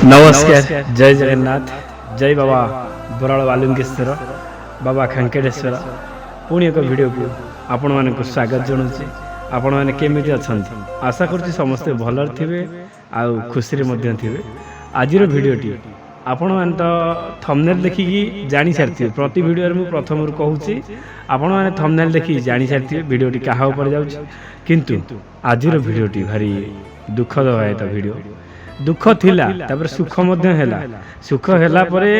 नमस्कार जय जगन्नाथ जय बाबा बराल बालुंकेश्वर बाबा खांकेटेश्वर पुणी एक वीडियो को आपण मानक स्वागत जनाऊँ। आपण मैंने केमिति अछंती आशा करुच्ची समस्ते भल थे आउ खुशी थे। आज भिडटी आपण मैंने तो थंबनेल देखिकी जानी सारी प्रति वीडियो मु प्रथम कहूँ आपण मैंने थंबनेल देखी जानी सारी भिडटी क्या ऊपर जाऊँ किंतु आज भिडटी भारी दुखदायक भिडियो दुख थिला तापर सुख मध्य हैला सुख हैला परे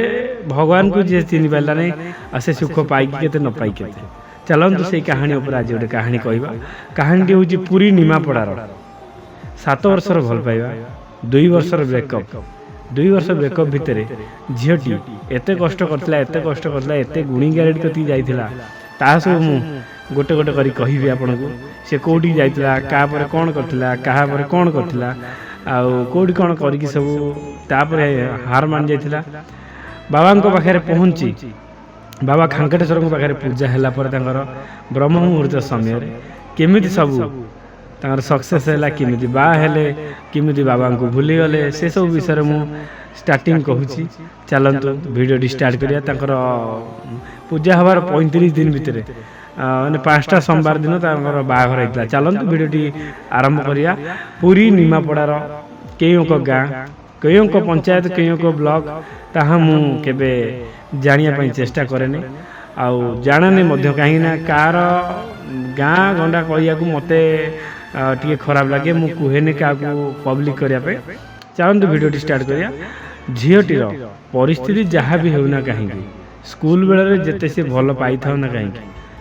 भगवान को जे चिन्ह पाला नहीं आ से सुख पाई केते न पाई केते चलंतु से कहानी ऊपर आज गोटे कहानी कहबा। कहानी होची पूरी निमापड़ार 7 वर्षर भल पाइबा 2 वर्षर ब्रेकअप 2 वर्ष ब्रेकअप भितर झीटी एते कष्ट करथिला एते गुणी ग्यारेड कति जाइथिला ता सब मु गोटे गोटे करी कहिबी आपनको से कोठी जाइथिला का पर कोन करथिला कहा पर कोन करथिला आउ कोडी कौन करिकी सब तापर हार मान जाइथिला। बाबा पाखे पहुँची बाबा खांकेटेश्वर पाखे पूजा हैला पर तांकर ब्रह्म मुहूर्त समय केमिति सब तांकर सक्सेस हैला केमिति बा हेले केमिति बाबा को भूली गले से सब विषय मु स्टार्टिंग कहूची। चलंतु वीडियो स्टार्ट करिया। तांकर पूजा हबार 35 दिन भितर माने 5टा सोमवार दिन बाहाघर होता। चलते भिडियोटी आरंभ करिया। पूरी निमापड़ार कईयों गाँ कईयों पंचायत कईयों ब्लॉक ताहा मु केबे जानिया चेष्टा करेनी आउ जाने कहीं कार गाँ गंडा कहया मते टी खराब लगे मु कहेनी क्या पब्लिक करने। चलते भिडियोटी स्टार्ट करिया। झीटीर परिस्थिति जहाँ भी होना कहीं स्कूल बेले जिते सी भल पाई था ना कहीं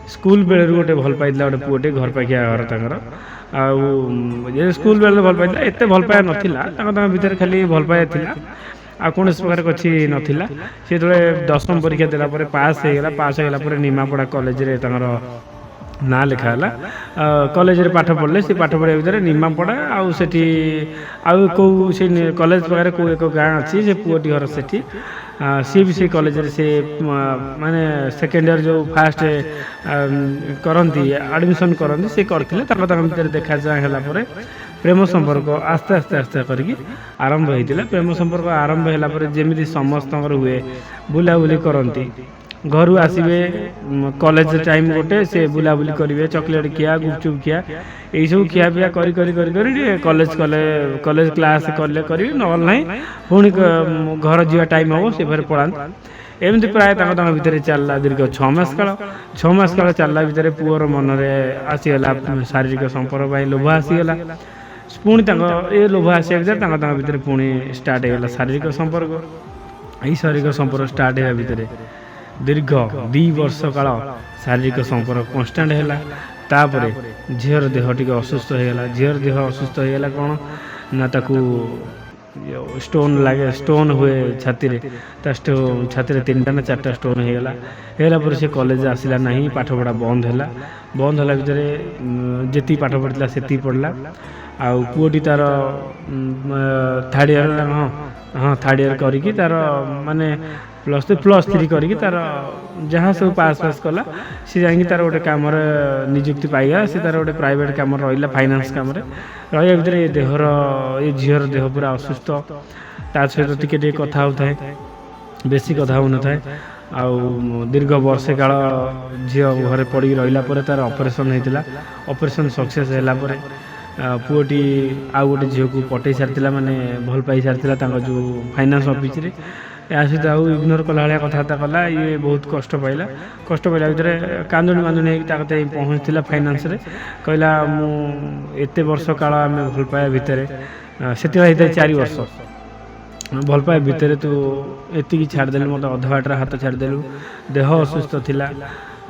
स्कूल बेलू गोटे भल पाई गोटे पुटे घर पाखिया घर तक स्कूल बेले भल पाई एत भल पाया नाला भितर खाली भल पाया आ कौन प्रकार कछि नथिला। से जो 10वीं परीक्षा देला परे पास होगा पर निमापड़ा कॉलेज रे ना लिखा है कॉलेज रे पाठ पढ़ले से पाठ पढ़ा भितर निमापड़ा आउ सेठी आउ को से कॉलेज पाखे को एक गाँ अच्छी से पुअटी घर सेठी सी भी से कॉलेज रे से माने सेकेंड ईयर जो फास्ट करती एडमिशन करती से करते भर देखा जाला प्रेम संपर्क आस्ते आस्ते आस्ते करके आरंभ होता। प्रेम संपर्क आरंभ है जमी समस्त हुए बुलाबुली करती घर आसवे कॉलेज टाइम गोटे से बुलाबुली करेंगे चॉकलेट खिया गुपचुप खिया यही सब खिया पिया कॉलेज कॉलेज क्लास कले करेंगे नल ना पुणी घर जा टाइम हम से फिर पढ़ा एमती प्राय भितर चलला दीर्घ 6 मास काल चलला भितर पुअर मन में आसीगला शारीरिक संपर्क लोभ आसीगला पुणी ये लोभ आसा भितर पुणी स्टार्ट होगा शारीरिक संपर्क। यही शारीरिक संपर्क स्टार्ट होगा भितर दीर्घ 2 वर्ष काल शारीरिक संपर्क कन्स्टाट है। तापर झीर देह टी असुस्थ होगा झीर देह असुस्थ होगा कौन ना ताकू स्टोन लगे स्टोन हुए छाती छाती 3टा ना 4टा स्टोन होगा पर से कॉलेज आसला ना पाठ पढ़ा बंद है भितर जी पाठ पढ़ा से पढ़ला आउ पुओटी तार 3rd ईयर हाँ 3rd ईयर करी तार माने +3 करी तार जहाँ सब पास कला सी जा तार गोटे कम निजुक्ति पाइगा सी तार गोटे प्राइवेट कम रहा फाइनान्स कम रहा भितर ये देहर ये झीर देह पूरा असुस्थ ता सहित टिके कथा होता है बेसी कथा हो न था आउ दीर्घ वर्षे काल झी घरे पड़ी रहा तार ऑपरेशन होता ऑपरेशन सक्सेस है पुओटी आउ गोटे झील को पटई सारी माने भल पाई सारी जो फाइनान्स ऑफिस रे सहित आउ इग्नोर कला भाया कथबार्ता कला ये बहुत कष्ट पाइला भितर कांदुणी मांदुणी होती पहुँचला फाइनान्स रे कहला मु एते वर्ष काल आम भल पाया भितर से 4 वर्ष भल पाया भितर तू एति छाड़देलु मत अध बाटर हाथ छाड़देलु देह असुस्थ थिला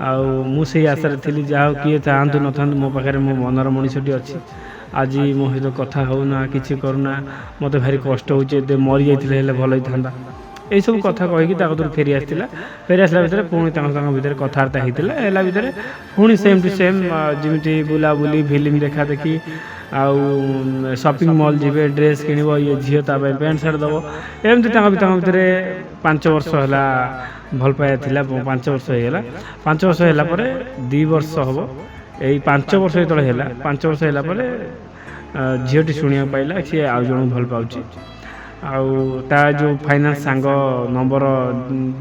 आउ मुझे आशा थी जहाँ किए चाहतु न था मो पाखे मो मनर मनीषटी अच्छी आज मो सहित कथा होना कि करूना मत भारी कष्ट हो मरी जाते भल होता यही सब कथा कहीकि फेरी आसला भितर पुणी भितर कथबार्ता होता भितर पुणी सेम टू सेम जमी बुलाबुली फिल्म देखा देखी आउ शॉपिंग मॉल जी ड्रेस किणव ये झील पैंट सार्ट दब एमती भितर 5 वर्ष है भल पाया 5 वर्ष होगा 5 वर्ष है 2 वर्ष हम यही 5 वर्ष जो है 5 वर्ष है झीटी शुणा पाइला सी आउ जन भल पाऊँ ଆଉ ତା ଯେଉଁ ଫାଇନାନ୍ସ ସାଙ୍ଗ ନମ୍ବର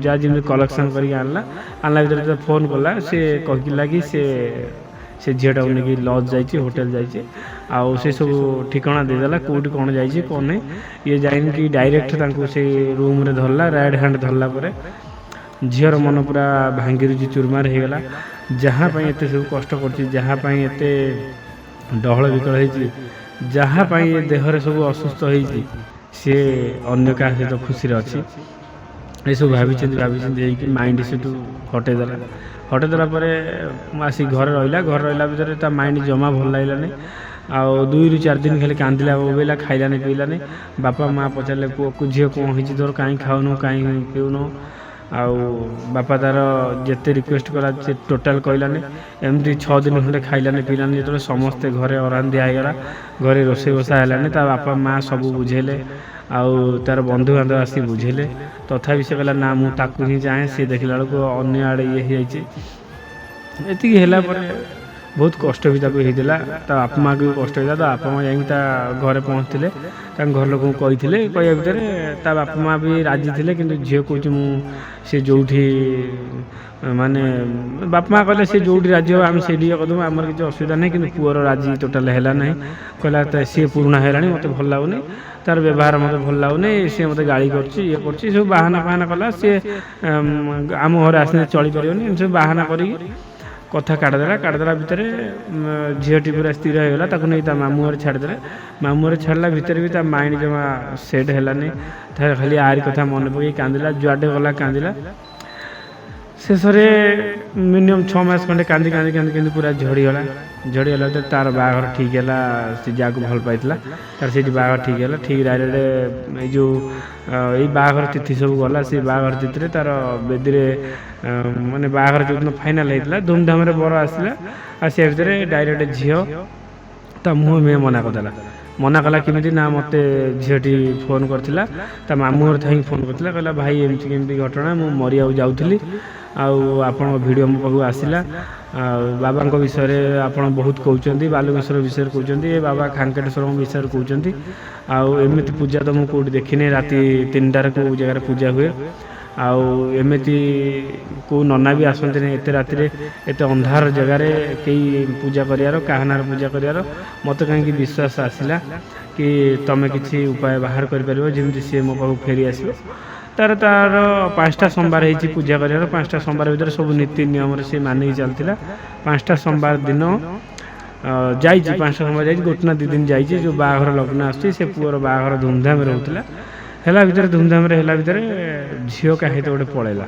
ଯାହା ଯେମିତି କଲେକ୍ସନ୍ କରିକି ଆଣିଲା ଭିତରେ ଯେତେବେଳେ ଫୋନ୍ କଲା ସେ କହିଲା କି ସେ ଝିଅଟାକୁ ନେଇକି ଲଜ୍ ଯାଇଛି, ହୋଟେଲ ଯାଇଛି, ଆଉ ସେ ସବୁ ଠିକଣା ଦେଇଦେଲା କେଉଁଠି କ'ଣ ଯାଇଛି କ'ଣ ନାହିଁ। ଇଏ ଯାଇକି ଡାଇରେକ୍ଟ ତାଙ୍କୁ ସେଇ ରୁମ୍ରେ ଧରିଲା, ରାଇଟ୍ ହ୍ୟାଣ୍ଡ ଧରିଲା ପରେ ଝିଅର ମନ ପୁରା ଭାଙ୍ଗିରୁଛି, ଚୁରମାର ହେଇଗଲା। ଯାହା ପାଇଁ ଏତେ ସବୁ କଷ୍ଟ କରୁଛି, ଯାହା ପାଇଁ ଏତେ ଡହଳ ବିକଳ ହେଇଛି, ଯାହା ପାଇଁ ଏ ଦେହରେ ସବୁ ଅସୁସ୍ଥ ହେଇଛି, ସିଏ ଅନ୍ୟ କାହା ସହିତ ଖୁସିରେ ଅଛି। ଏସବୁ ଭାବିଛନ୍ତି ହେଇକି ମାଇଣ୍ଡ ସେଠୁ ହଟେଇଦେଲା ପରେ ଆସିକି ଘରେ ରହିଲା ଭିତରେ ତା ମାଇଣ୍ଡ ଜମା ଭଲ ଲାଗିଲାନି। ଆଉ 2ରୁ 4 ଦିନ ଖାଲି କାନ୍ଦିଲା, ବୋବେଇଲା, ଖାଇଲାନି ପିଇଲାନି। ବାପା ମାଆ ପଚାରିଲେ ପୁଅକୁ ଝିଅ କ'ଣ ହେଇଛି ତୋର, କାହିଁ ଖାଉନୁ, କାହିଁ ପିଉନୁ? ଆଉ ବାପା ତାର ଯେତେ ରିକ୍ୱେଷ୍ଟ କଲା ସେ ଟୋଟାଲ୍ କହିଲାନି। ଏମିତି 6 ଦିନ ଖଣ୍ଡେ ଖାଇଲାନି ପିଇଲାନି। ଯେତେବେଳେ ସମସ୍ତେ ଘରେ ଅରାନ୍ଧିଆ ହେଇଗଲା, ଘରେ ରୋଷେଇ ବସା ହେଲାନି, ତା ବାପା ମାଆ ସବୁ ବୁଝେଇଲେ, ଆଉ ତାର ବନ୍ଧୁବାନ୍ଧବ ଆସିକି ବୁଝେଇଲେ। ତଥାପି ସେ କହିଲା ନା ମୁଁ ତାକୁ ହିଁ ଚାହେଁ। ସିଏ ଦେଖିଲା ବେଳକୁ ଅନ୍ୟ ଆଡ଼େ ଇଏ ହେଇଯାଇଛି। ଏତିକି ହେଲା ପରେ ବହୁତ କଷ୍ଟ ବି ତାକୁ ହେଇଥିଲା, ତା ବାପା ମାଆକୁ ବି କଷ୍ଟ ହେଇଥିଲା। ତା ବାପା ମାଆ ଯାଇକି ତା ଘରେ ପହଞ୍ଚିଥିଲେ, ତାଙ୍କ ଘର ଲୋକଙ୍କୁ କହିଥିଲେ। କହିବା ଭିତରେ ତା ବାପା ମାଆ ବି ରାଜି ଥିଲେ, କିନ୍ତୁ ଝିଅ କହୁଛି ସେ ଯେଉଁଠି ମାନେ ବାପା ମାଆ କହିଲେ ସେ ଯେଉଁଠି ରାଜି ହେବ ଆମେ ସେଇଠି ଇଏ କରିଦେବୁ, ଆମର କିଛି ଅସୁବିଧା ନାହିଁ। କିନ୍ତୁ ପୁଅର ରାଜି ଟୋଟାଲ୍ ହେଲା ନାହିଁ। କହିଲା ସିଏ ପୁରୁଣା ହେଲାଣି, ମୋତେ ଭଲ ଲାଗୁନି, ତାର ବ୍ୟବହାର ମୋତେ ଭଲ ଲାଗୁନି, ସିଏ ମୋତେ ଗାଳି କରୁଛି, ଇଏ କରୁଛି, ସବୁ ବାହାନା କଲା। ସିଏ ଆମ ଘରେ ଆସିଲେ ଚଳିପାରିବନି, ଏମିତି ସବୁ ବାହାନା କରିକି କଥା କାଟିଦେଲା ଭିତରେ ଝିଅଟି ପୁରା ସ୍ଥିର ହେଇଗଲା। ତାକୁ ନେଇ ତା ମାମୁଁ ଘରେ ଛାଡ଼ିଦେଲେ। ମାମୁଁ ଘରେ ଛାଡ଼ିଲା ଭିତରେ ବି ତା ମାଇଣ୍ଡ ଜମା ସେଟ୍ ହେଲାନି। ଖାଲି ଆରି କଥା ମନେ ପକେଇ କାନ୍ଦିଲା, ଯୁଆଡ଼େ ଗଲା କାନ୍ଦିଲା। ଶେଷରେ ମିନିମମ୍ 6 ମାସ ଖଣ୍ଡେ କାନ୍ଦି ପୁରା ଝଡ଼ିଗଲା ଭିତରେ ତାର ବାହାଘର ଠିକ୍ ହେଲା। ସେ ଯାହାକୁ ଭଲ ପାଇଥିଲା ତାର ସେଇଠି ବାହାଘର ଠିକ୍ ହେଲା। ଠିକ୍ ଡାଇରେକ୍ଟ ଏଇ ଯେଉଁ ଏଇ ବାହାଘର ତିଥି ସବୁ ଗଲା। ସେ ବାହାଘର ତିଥିରେ ତାର ବେଦିରେ ମାନେ ବାହାଘର ଯେଉଁଦିନ ଫାଇନାଲ୍ ହେଇଥିଲା, ଧୁମଧାମରେ ବର ଆସିଲା। ଆସିବା ଭିତରେ ଡାଇରେକ୍ଟ ଝିଅ ତା ମୁହେଁ ମନା କଲା। କେମିତି ନା ମୋତେ ଝିଅଟି ଫୋନ୍ କରିଥିଲା, ତା ମାମୁଁ ଘର ଥାଇକି ଫୋନ୍ କରିଥିଲା, କହିଲା ଭାଇ କେମିତି ଘଟଣା, ମୁଁ ମରିବାକୁ ଯାଉଥିଲି, ଆଉ ଆପଣଙ୍କ ଭିଡ଼ିଓ ମୋ ପାଖକୁ ଆସିଲା, ଆଉ ବାବାଙ୍କ ବିଷୟରେ ଆପଣ ବହୁତ କହୁଛନ୍ତି, ବାଲୁକେଶ୍ୱର ବିଷୟରେ କହୁଛନ୍ତି, ଏ ବାବା ଖାଙ୍କେଟେଶ୍ୱରଙ୍କ ବିଷୟରେ କହୁଛନ୍ତି, ଆଉ ଏମିତି ପୂଜା ତ ମୁଁ କେଉଁଠି ଦେଖିନି, ରାତି 3ଟାରେ କେଉଁ ଜାଗାରେ ପୂଜା ହୁଏ, ଆଉ ଏମିତି କେଉଁ ନନା ବି ଆସନ୍ତିନି ଏତେ ରାତିରେ, ଏତେ ଅନ୍ଧାର ଜାଗାରେ କେହି ପୂଜା କରିବାର, କାହା ନାଁରେ ପୂଜା କରିବାର। ମୋତେ କାହିଁକି ବିଶ୍ୱାସ ଆସିଲା କି ତମେ କିଛି ଉପାୟ ବାହାର କରିପାରିବ ଯେମିତି ସିଏ ମୋ ପାଖକୁ ଫେରି ଆସିବ। ତାର 5ଟା ସୋମବାର ହେଇଛି ପୂଜା କରିବାର। 5ଟା ସୋମବାର ଭିତରେ ସବୁ ନୀତି ନିୟମରେ ସେ ମାନିକି ଚାଲିଥିଲା। 5ଟା ସୋମବାର ଦିନ ଯାଇଛି, 5ଟା ସୋମବାର ଯାଇଛି, 1 ନା 2 ଦିନ ଯାଇଛି। ଯେଉଁ ବାହାଘର ଲଗ୍ନ ଆସୁଛି, ସେ ପୁଅର ବାହାଘର ଧୁମଧାମରେ ହେଉଥିଲା। ଧୁମଧାମରେ ହେଲା ଭିତରେ ଝିଅ କାହା ସହିତ ଗୋଟେ ପଳେଇଲା।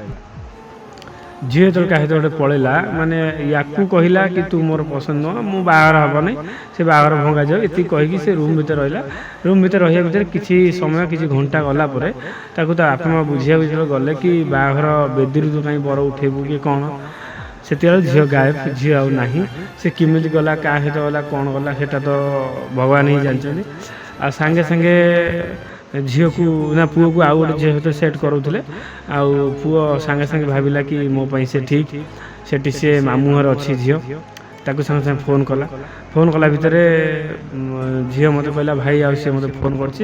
ଝିଅ ଯେତେବେଳେ କାହା ସହିତ ଗୋଟେ ପଳେଇଲା, ମାନେ ୟାକୁ କହିଲା କି ତୁ ମୋର ପସନ୍ଦ ନୁହଁ, ମୁଁ ବାହାଘର ହେବନି, ସେ ବାହାଘର ଭଙ୍ଗାଯାଉ, ଏତିକି କହିକି ସେ ରୁମ୍ ଭିତରେ ରହିଲା। ରୁମ୍ ଭିତରେ ରହିବା ଭିତରେ କିଛି ସମୟ, କିଛି ଘଣ୍ଟା ଗଲା ପରେ ତାକୁ ତା ବାପା ମାଆ ବୁଝିବାକୁ ଯେତେବେଳେ ଗଲେ କି ବାହାଘର ବେଦିରୁ ତୁ କାହିଁ ବର ଉଠେଇବୁ କି କ'ଣ, ସେତେବେଳେ ଝିଅ ଗାୟବ, ଝିଅ ଆଉ ନାହିଁ। ସେ କେମିତି ଗଲା, କାହା ସହିତ ଗଲା, କ'ଣ ଗଲା, ସେଟା ତ ଭଗବାନ ହିଁ ଜାଣିଛନ୍ତି। ଆଉ ସାଙ୍ଗେ ଝିଅକୁ ନା ପୁଅକୁ ଆଉ ଗୋଟେ ଝିଅ ସହିତ ସେଟ୍ କରାଉଥିଲେ। ଆଉ ପୁଅ ସାଙ୍ଗେ ଭାବିଲା କି ମୋ ପାଇଁ ସେ ଠିକ୍। ସେଠି ସେ ମାମୁଁ ଘର ଅଛି ଝିଅ, ତାକୁ ସାଙ୍ଗେ ଫୋନ୍ କଲା ଭିତରେ ଝିଅ ମୋତେ କହିଲା ଭାଇ ଆଉ ସିଏ ମୋତେ ଫୋନ୍ କରିଛି,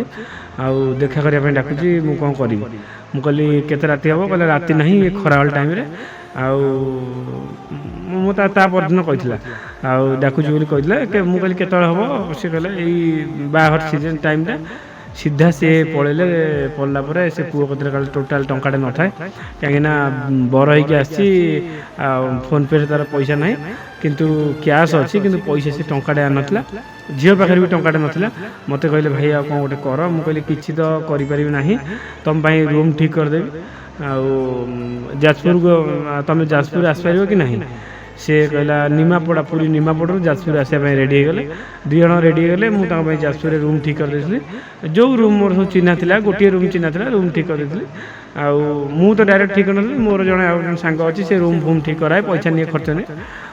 ଆଉ ଦେଖା କରିବା ପାଇଁ ଡାକୁଛି, ମୁଁ କ'ଣ କରିବି? ମୁଁ କହିଲି କେତେ ରାତି ହେବ? କହିଲା ରାତି ନାହିଁ, ଏ ଖରାବେଳ ଟାଇମ୍ରେ। ଆଉ ମୁଁ ତା ପରଦିନ କହିଥିଲା, ଆଉ ଡାକୁଛି ବୋଲି କହିଥିଲା। ମୁଁ କହିଲି କେତେବେଳେ ହେବ? ସେ କହିଲା ଏଇ ବାହାଘର ସିଜନ୍ ଟାଇମ୍ଟା। ସିଧା ସିଏ ପଡ଼ିଲା ପରେ ସେ ପୁଅ କତିରେ କାଳେ ଟୋଟାଲ୍ ଟଙ୍କାଟେ ନଥାଏ, କାହିଁକିନା ବର ହେଇକି ଆସିଛି, ଆଉ ଫୋନ୍ପେରେ ତାର ପଇସା ନାହିଁ, କିନ୍ତୁ କ୍ୟାସ୍ ଅଛି, କିନ୍ତୁ ପଇସା ସେ ଟଙ୍କାଟେ ଆଣିନଥିଲା। ଝିଅ ପାଖରେ ବି ଟଙ୍କାଟେ ନଥିଲା। ମୋତେ କହିଲେ ଭାଇ ଆଉ କ'ଣ ଗୋଟେ କର। ମୁଁ କହିଲି କିଛି ତ କରିପାରିବି ନାହିଁ, ତୁମ ପାଇଁ ରୁମ୍ ଠିକ୍ କରିଦେବି, ଆଉ ତମେ ଯାଜପୁର ଆସିପାରିବ କି ନାହିଁ? ସେ କହିଲା ପୁରୀ ନିମାପଡ଼ାରୁ ଯାଜପୁର ଆସିବା ପାଇଁ ରେଡ଼ି ହେଇଗଲେ। 2 ଜଣ ରେଡ଼ି ହେଇଗଲେ। ମୁଁ ତାଙ୍କ ପାଇଁ ଯାଜପୁରରେ ରୁମ୍ ଠିକ୍ କରିଦେଇଥିଲି। ଯେଉଁ ରୁମ୍ ମୋର ସବୁ ଚିହ୍ନା ଥିଲା, ଗୋଟିଏ ରୁମ୍ ଚିହ୍ନା ଥିଲା, ରୁମ୍ ଠିକ୍ କରିଦେଇଥିଲି। ଆଉ ମୁଁ ତ ଡାଇରେକ୍ଟ ଠିକ୍ କରିନଥିଲି, ମୋର ଜଣେ ଆଉ ଜଣେ ସାଙ୍ଗ ଅଛି, ସେ ରୁମ୍ ଠିକ୍ କରାଏ, ପଇସା ନିଏ, ଖର୍ଚ୍ଚ ନିଏ।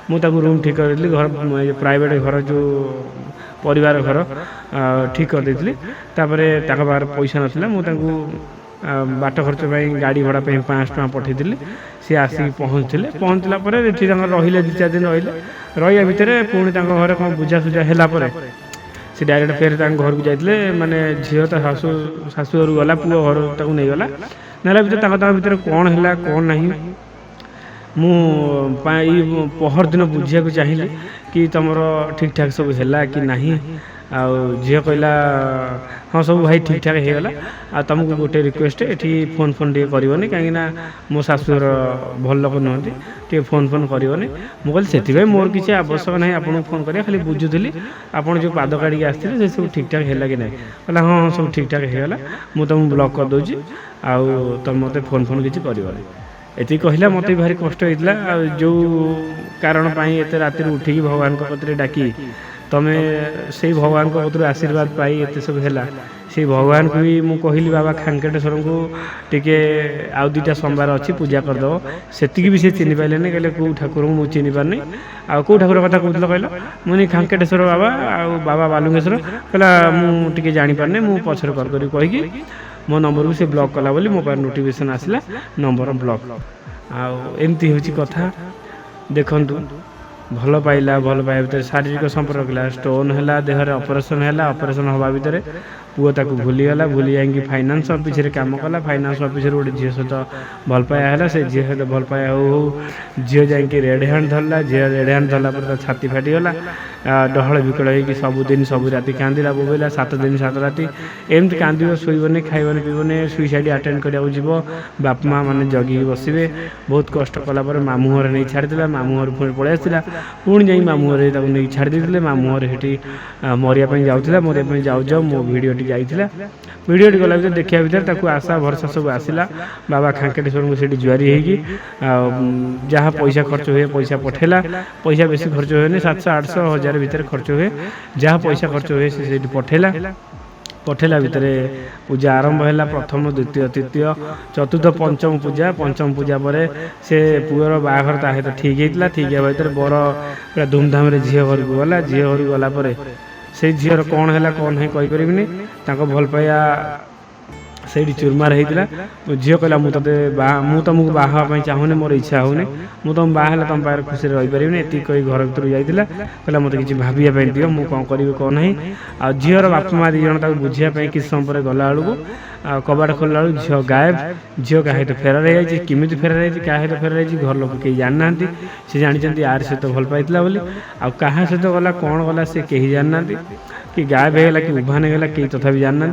ମୁଁ ତାକୁ ରୁମ୍ ଠିକ୍ କରିଦେଇଥିଲି। ଘର ପ୍ରାଇଭେଟ୍ ଘର, ଯେଉଁ ପରିବାର ଘର ଠିକ୍ କରିଦେଇଥିଲି। ତାପରେ ତାଙ୍କ ପାଖରେ ପଇସା ନଥିଲା, ମୁଁ ତାଙ୍କୁ ବାଟ ଖର୍ଚ୍ଚ ପାଇଁ ଗାଡ଼ି ଭଡ଼ା ପାଇଁ 500 ଟଙ୍କା ପଠାଇଥିଲି। ସିଏ ଆସିକି ପହଞ୍ଚିଲା ପରେ ଏଠି ତାଙ୍କର ରହିଲେ, 2-4 ଦିନ ରହିଲେ। ରହିବା ଭିତରେ ପୁଣି ତାଙ୍କ ଘରେ କ'ଣ ବୁଝାସୁଝା ହେଲା ପରେ से डायरेक्ट फेर घर को जाते माने झील ता शाशु शाशु घर गला पुओ घर ताको नहीं गला नाला भर भितर कौन है कौन ना मु पहर दिन बुझा चाहिए कि तुम ठीक ठाक सब है कि नहीं आउ झील कहला हाँ सब भाई ठीक ठाक हो गला आ तुमको गोटे रिक्वेस्ट ये फोन फोन टे करनी कहीं मो शाशुर भल लोक नुहति टे फोन फोन करनी मुझे से मोर किसी आवश्यक ना आपको फोन करा खाली बुझुली आप जो पाद काढ़ी आसते से सब ठीक ठाक है कि नहीं कहला हाँ हाँ सब ठीक ठाक होगा मुझे तुमको ब्लॉक कर दूसरी आउ तुम मत फोन फोन किसी कर ये कहला मत भारी कष्ट होता जो कारण एत राति उठिकी भगवान कतरे डाकी तमें से भगवान कतरू आशीर्वाद पाई एत सब है से भगवान को भी मुझे कहली बाबा खांकेटेश्वर को टिके आउ दुटा सोमवार अच्छी पूजा करदेव से भी सी चिन्ह पारे कहले कौ ठाकुर को मुझे चिन्ह पारनी आउ कौ ठाकुर कथा कहल कहल मुझे खांकेटेश्वर बाबा आउ बाबा बालुंगेश्वर कहला मुझे जापारे मुझे पछर कहीकि मो नंबर को से ब्लॉक कला बोली मो पास नोटिफिकेशन आसला नंबर ब्लॉक आमती हूँ कथा देखु भल पाइला भल पाइबा भितर शारीरिक संपर्क स्टोन है देहर ऑपरेशन है ऑपरेशन हवा भितर पुओ ताकू भूलीगला भूली जाकि फाइनान्स ऑफिस रे काम कला फाइनान्स ऑफिस गोटे झील सहित भल पाया है से झील सहित भल पाया हो झील जाकि रेड हैंड धरला झील रेड हैंड धरला पर छाती फाटीगला डहल विकल हो सबुदिन सब राति कांदिला बोबेला 7 दिन 7 राति एमती कांद शोबनी खाइबनी पीबनी सुइसाइड आटेंड करा बाप माँ मैंने जगिकी बसवे बहुत कष्ट कलापर मामू घर नहीं छाड़ी मामू घर पुणी पलि आसला पुणी जा मामू घर नहीं छाड़ी मामू घर से मरियापी जाऊला मरियापी जाऊ जाऊ मो भिडटी जाइला भिडटी गला भर देखा भर आशा भरसा सब आसला बाबा खांकेटेश्वर को सीठी जुआरी होगी जहाँ पैसा खर्च हुए पैसा पठेला पैसा बेसी खर्च हुए 700 800 1000 भितर खर्च हुए जहाँ पैसा खर्च हुए से पठेला पठेला भितर पूजा आरंभ है प्रथम द्वितीय तृतीय चतुर्थ पंचम पूजा पर से पुअर बाहर ताहे तो ठीक होता ठीक है भितर बर पूरा धूमधाम झील घर को गला झील घर को गलापर से झीर कौन है कौन है कहीपरि भल पाया से चुरमार होता झील कहला मुझे तुमको बाहापी चाहूनी मोर इच्छा होनी मुझे तुम बाहर तुम पाखे खुशी रहीपर ये कही घर भर जाइला कहला मत कि भाविया दियो मुझे कौन करी कौन नहीं आ झीर बापा माँ दी जन बुझापी किस समय पर गला बेलू कबाट खोलला झील गायब झील क्या तो फेरार होमी फेरार क्या फेरार घर लोग कहीं जाना सी जानते आर सहित भल पाइला आ सहित गला कौन गला सी कहीं जाना कि गायब होगा कि उभान होगा कई तथा जानना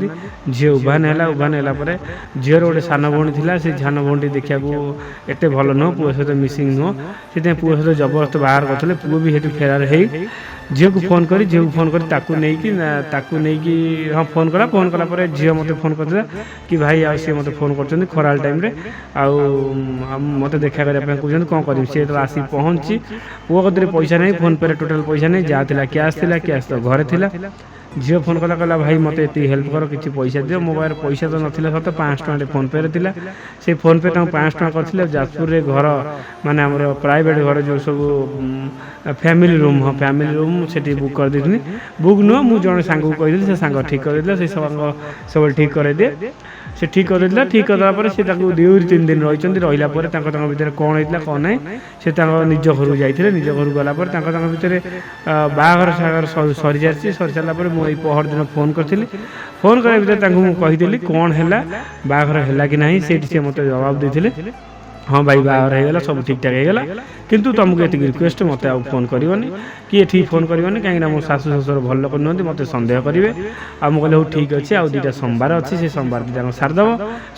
झील उभान है झीर गोटे सान भौणी थी से सान भौणी देखा एत भल नुह पुओ सहित मिसिंग नुह से पुओ सहित जबरदस्त बाहर करते पुओ भी फेरार हो झील को फोन कर हाँ फोन कला झील मत फोन करता कि भाई आ सी मत फोन कर खराल टाइम मत देखा करने कहते कौन कर सी तो आसी पहुँची पुओ कदर पैसा नहीं फोन पे टोटाल पैसा नहीं जहाँ कैश तो घरे थिला झील फोन कला कहला भाई मत ये हेल्प कर किसी पैसा दियो मो पाखे पैसा तो नाला सत 500 टଙ୍କା फोन पे था से फोन पे 500 टଙ୍କା करते जाजपुर रे घर माने आम प्राइवेट घर जो सब फैमिली रूम हाँ फैमिली रूम से बुक कर दी बुक नुह मुझे जड़े सांग को कही से सांग ठीक कर से सब ठीक कर दे से ठीक कर ठीक करदेला से 2-3 दिन रही रहा भितर कौन होता कौन ना से निज घर जाते निज घर गलापर भितर बाहर सागर सरी जाती सरी सारापर मुझे पहर दिन फोन करी फोन कर भितर कहीदेली कौन है बाहर है कि नहीं से मत जवाब देते हाँ भाई बाहर होगा सब ठीक ठाक होगा किंतु तुमको ये रिक्वेस्ट मत आ फोन करनी कि ये फोन करनी कहीं मो शाशु शशुर भल लोक नुहति मत सन्देह करेंगे आ मुझे कहले ठीक अच्छे आउ 2टा सोमवार अच्छी से सोमवार 2टा सारदेव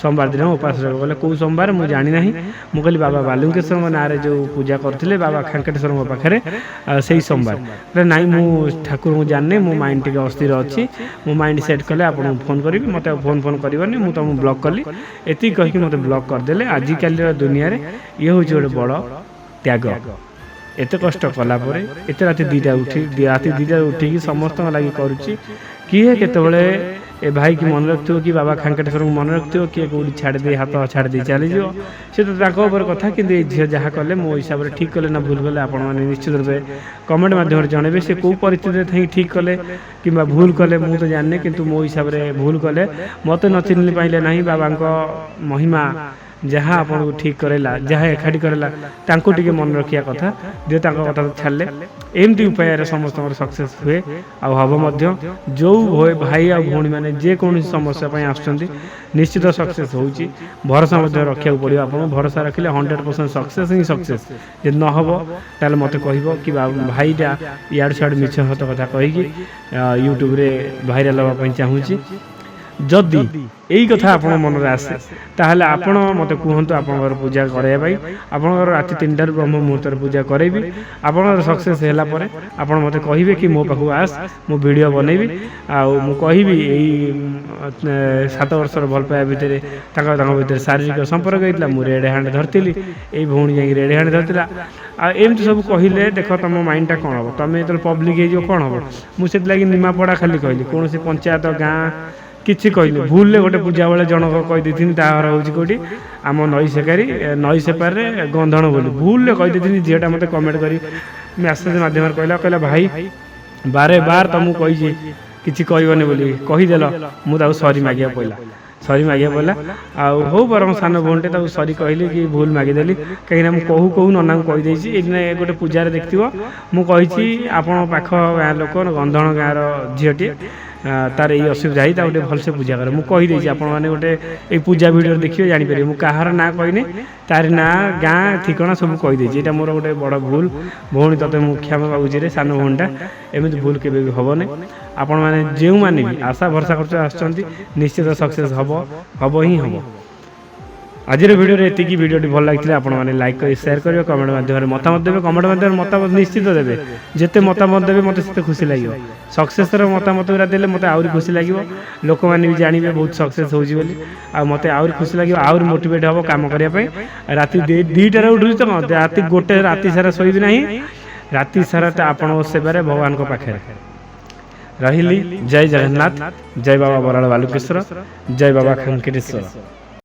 सोमवार दिन उपास गले कौ सोमवार मुझे जानी ना मुझे कहली बाबा बालुंकेश्वर ना जो पूजा करते बाबा खांकेटेश्वर मो पाखे से सोमवार ना मु ठाकुर को जानी मो माइंड टे अस्थिर अच्छी मो माइंड सेट कले आपको फोन करी मत फोन फोन करनी मुझे तुमको ब्लॉक कली ये कहीकि मत ब्लॉक करदे आजिकल दुनिया ये हूँ गोटे बड़ त्याग एत कष्ट कलापर एत राति 2टा राति 2टा उठिकी समस्त लगे करुच्ची किए केतबले ए भाई की मन रखियो कि बाबा खांकेटेश्वर को मन रखियो किए कौटी छाड़ी हाथ छाड़ी चली जाओ से तो कथा कि झील जहाँ कले मो हिसाब से ठीक कले ना भूल कले आपण मैंने निश्चित रूप कमेंट माध्यम जनइबे से कौ परिस्थिति थी ठीक कले कि भूल कले मुझे तो जाने किंतु मो हिसाब से भूल कले मत न चिन्ह पाइले ना बाबा महिमा जहाँ आपको ठीक करेला जहाँ एकाठी करेला तांको टिके मन रखिया कथा जे तांको कथा छाड़ले एमती उपाय समस्त सक्सेस हुए आ हम जो भाई आ भौणी मैंने जेकोसी समस्या आसुँच निश्चित सक्सेस होची भरोसा रखा पड़ो आप भरोसा रखिले 100% सक्सेस ही सक्सेस जे न हम ताल मत कह कि भाईटा इाड़ सियाड़ मिछ हत कथा कहीकि यूट्यूब रे भाइराल हाँपाई चाहूँगी जदि यही कथा आप मन में आसे ताहले आपण मत कहतु आप पूजा कराई आपंकर राति 3टार ब्रह्म मुहूर्त पूजा करेबी आप सक्सेस है आप मत कहे कि मो पाखु आस मु वीडियो बनैबी आउ कहि यही 7 वर्षर भल पाया भितर शारीरिक संपर्क होता मुझे रेड हैंड धरती यही भौणी जा रेड हैंड धरती एमती सब कहले देख तुम माइंडटा कौन हम तुम जो पब्लिक हो कौन हम मुझे लगी निमापड़ा खाली कहली कौन पंचायत गाँ किसी कहली भूल गोटे पूजा बेले जनक कहीदी तार हूँ कौटी आम नई सेकारी नई सेपार गंधण बोली भूल कहीदी झीटा मत कमेंट कर मेसेज मध्यम कहला भाई बारे बार तुमको कही किसी कहबनी बोली कहीदेल मुझे सरी मागे पड़ा सरी मागे पड़ा आउ हो बरम सान भौणटे सरी कहली कि भूल मागिदेली कहीं कहू कहू नना को कहीदे गोटे पूजार देखी मुझे आपण पाख गाँ लोक गंधण गाँव झीटी तार ये असुविधा ही गोटे भलसे पूजा करे मुझे आप गोटे पूजा भिडियो देखिए जापर मुझे कहार ना कहनी तार ना गाँ ठिकाना सब कहीदे यहाँ मोर गोटे बड़ भूल भौणी ते मुझे क्षमा मागुची रे सान भौणीटा एमती भूल के हेनी आपण मैंने जो मैंने भी आशा भरसा कर निश्चित सक्सेस हम ही हम आज भिडियो एतिकी भिडियोटी भल लगी आप लाइक कर शेयर करेंगे कमेंट माध्यम मतामत देवे कमेंट माध्यम मतामत निश्चित देवे जिते मतामत देवे मत से खुशी लगे सक्सेस मतामत गुरा देले मत आउरी खुशी लगे लोक मैंने भी जानवे बहुत सक्सेस होली मत आउरी खुशी लगे आउरी मोटिवेट हम काम करने राति 2टार उठुची तो राति 1 राति सारा शोबी ना राति सारा आपण सेवार भगवान पाखे रही जय जगन्नाथ जय बाबा बराड़ बालुकेश्वर जय बाबा खंकेश्वर।